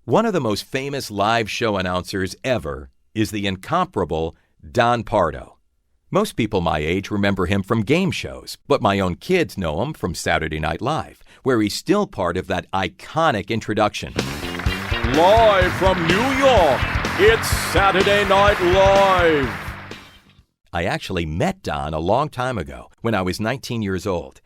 One of the most famous live show announcers ever is the incomparable Don Pardo. Most people my age remember him from game shows, but my own kids know him from Saturday Night Live, where he's still part of that iconic introduction. Live from New York, it's Saturday Night Live. I actually met Don a long time ago when I was 19 years old.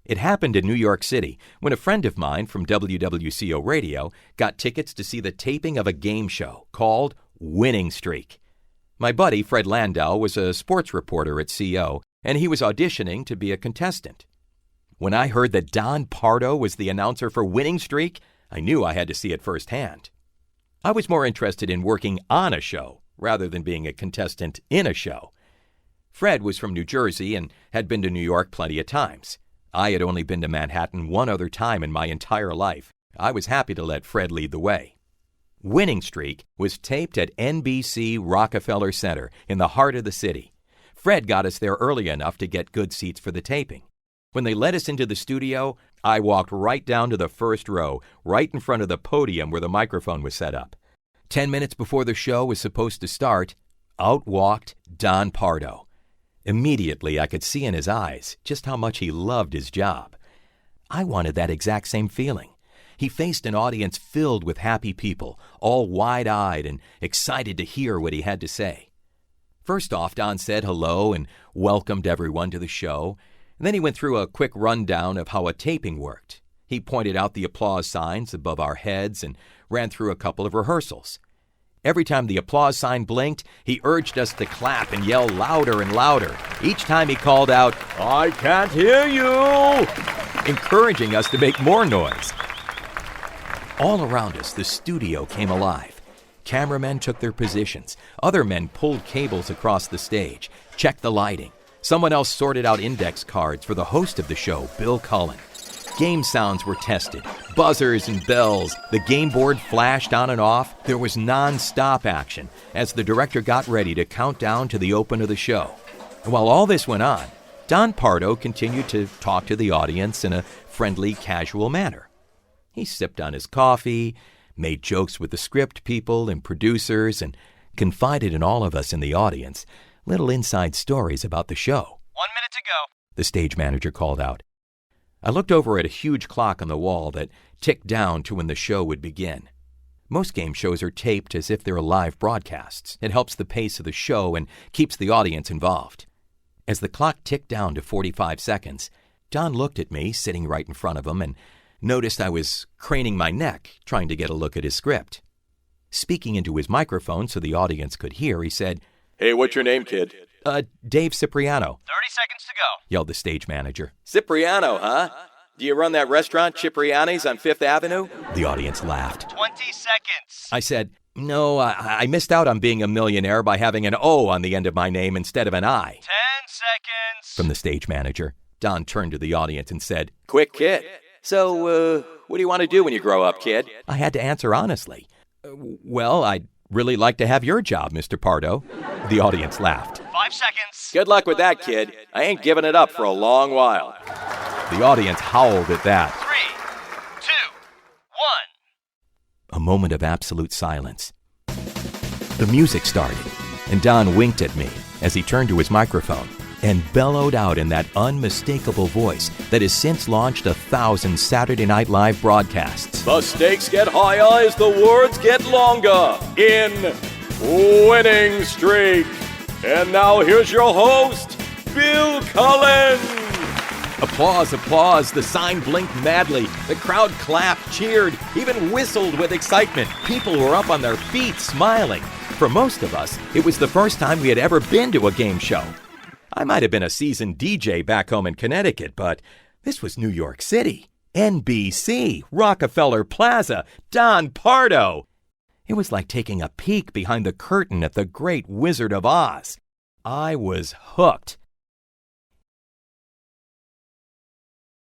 It happened in New York City when a friend of mine from WWCO Radio got tickets to see the taping of a game show called Winning Streak. My buddy Fred Landau was a sports reporter at CO, and he was auditioning to be a contestant. When I heard that Don Pardo was the announcer for Winning Streak, I knew I had to see it firsthand. I was more interested in working on a show rather than being a contestant in a show. Fred was from New Jersey and had been to New York plenty of times. I had only been to Manhattan one other time in my entire life. I was happy to let Fred lead the way. Winning Streak was taped at NBC Rockefeller Center in the heart of the city. Fred got us there early enough to get good seats for the taping. When they let us into the studio, I walked right down to the first row, right in front of the podium where the microphone was set up. 10 minutes before the show was supposed to start, out walked Don Pardo. Immediately, I could see in his eyes just how much he loved his job. I wanted that exact same feeling. He faced an audience filled with happy people, all wide-eyed and excited to hear what he had to say. First off, Don said hello and welcomed everyone to the show. And then he went through a quick rundown of how a taping worked. He pointed out the applause signs above our heads and ran through a couple of rehearsals. Every time the applause sign blinked, he urged us to clap and yell louder and louder. Each time he called out, "I can't hear you," encouraging us to make more noise. All around us, the studio came alive. Cameramen took their positions. Other men pulled cables across the stage, checked the lighting. Someone else sorted out index cards for the host of the show, Bill Cullen. Game sounds were tested, buzzers and bells. The game board flashed on and off. There was non-stop action as the director got ready to count down to the open of the show. And while all this went on, Don Pardo continued to talk to the audience in a friendly, casual manner. He sipped on his coffee, made jokes with the script people and producers, and confided in all of us in the audience little inside stories about the show. 1 minute to go, the stage manager called out. I looked over at a huge clock on the wall that ticked down to when the show would begin. Most game shows are taped as if they're live broadcasts. It helps the pace of the show and keeps the audience involved. As the clock ticked down to 45 seconds, Don looked at me, sitting right in front of him, and noticed I was craning my neck, trying to get a look at his script. Speaking into his microphone so the audience could hear, he said, "Hey, what's your name, kid?" Dave Cipriano, 30 seconds to go. yelled the stage manager. "Cipriano, huh? Do you run that restaurant, Cipriani's, on 5th Avenue? The audience laughed. 20 seconds. I said, "No, I missed out on being a millionaire by having an O on the end of my name instead of an I." 10 seconds. From the stage manager. Don turned to the audience and said, "Quick, kid. So, what do you want to do when you grow up, kid?" I had to answer honestly. "Well, I'd really like to have your job, Mr. Pardo." The audience laughed. 5 seconds. "Good luck with that, kid. I ain't giving it up for a long while." The audience howled at that. 3, 2, 1. A moment of absolute silence. The music started, and Don winked at me as he turned to his microphone and bellowed out in that unmistakable voice that has since launched 1,000 Saturday Night Live broadcasts. The stakes get higher as the words get longer in Winning Streak. And now here's your host, Bill Cullen. Applause, applause. The sign blinked madly. The crowd clapped, cheered, even whistled with excitement. People were up on their feet, smiling. For most of us, it was the first time we had ever been to a game show. I might have been a seasoned DJ back home in Connecticut, but this was New York City. NBC, Rockefeller Plaza, Don Pardo. It was like taking a peek behind the curtain at the great Wizard of Oz. I was hooked.